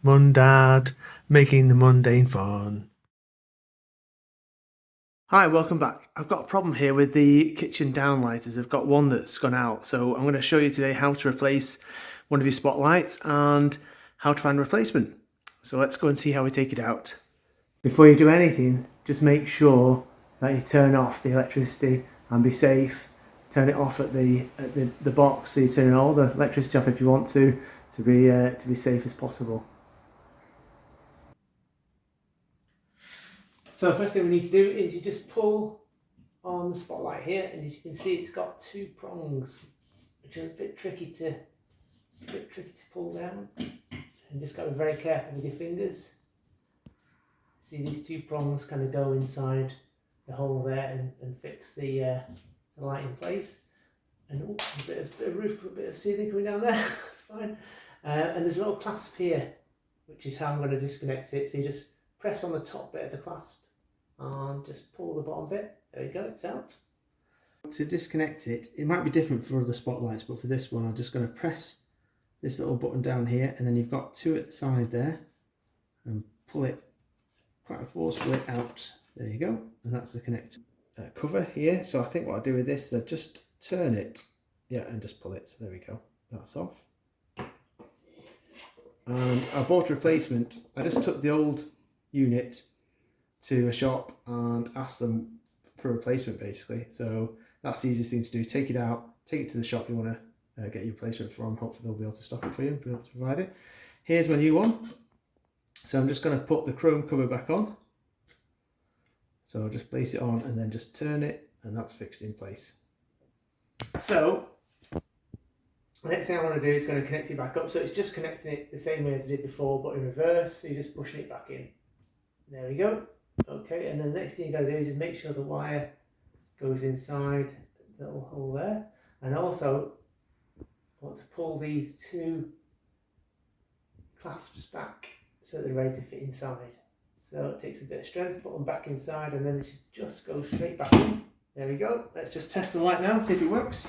Mum, Dad, making the mundane fun. Hi, welcome back. I've got a problem here with the kitchen downlighters. I've got one that's gone out, so I'm going to show you today how to replace one of your spotlights and how to find a replacement. So let's go and see how we take it out. Before you do anything, just make sure that you turn off the electricity and be safe. Turn it off at the box, so you turn all the electricity off if you want to be safe as possible. So the first thing we need to do is you just pull on the spotlight here, and as you can see, it's got two prongs, which are a bit tricky to pull down. And just got to be very careful with your fingers. See, these two prongs kind of go inside the hole there and fix the light in place. And a bit of roof, a bit of ceiling coming down there. That's fine. And there's a little clasp here, which is how I'm going to disconnect it. So you just press on the top bit of the clasp and just pull the bottom bit. There you go, it's out. To disconnect it, it might be different for other spotlights, but for this one I'm just going to press this little button down here, and then you've got two at the side there, and pull it quite forcefully out. There you go, and that's the connector cover here. So I think what I do with this is I just turn it, yeah, and just pull it. So there we go, that's off. And I bought a replacement. I just took the old unit to a shop and asked them for a replacement, basically. So that's the easiest thing to do. Take it out, take it to the shop you want to get your replacement from. Hopefully they'll be able to stock it for you and be able to provide it. Here's my new one. So I'm just going to put the chrome cover back on. So I'll just place it on and then just turn it, and that's fixed in place. So the next thing I want to do is going to connect it back up. So it's just connecting it the same way as I did before, but in reverse. So you're just pushing it back in. There we go. Okay, and then the next thing you've got to do is just make sure the wire goes inside the little hole there. And also, I want to pull these two clasps back so they're ready to fit inside. So it takes a bit of strength, put them back inside, and then it should just go straight back in. There we go. Let's just test the light now, see if it works.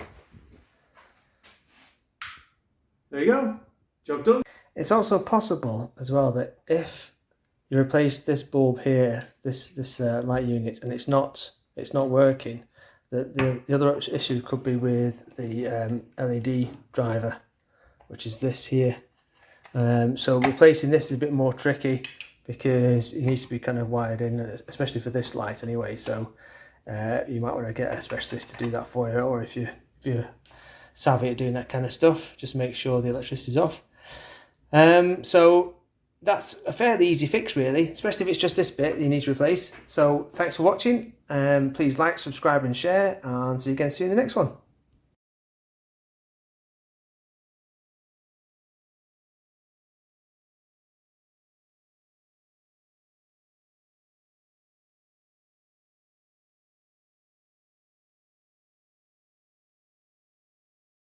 There you go. Job done. It's also possible as well that if you replace this bulb here, this light unit, and it's not working, the other issue could be with the LED driver, which is this here. So replacing this is a bit more tricky because it needs to be kind of wired in, especially for this light anyway. So you might want to get a specialist to do that for you, or if you're savvy at doing that kind of stuff, just make sure the electricity's off. So that's a fairly easy fix, really, especially if it's just this bit you need to replace. So thanks for watching. Please like, subscribe and share, and see you again soon in the next one.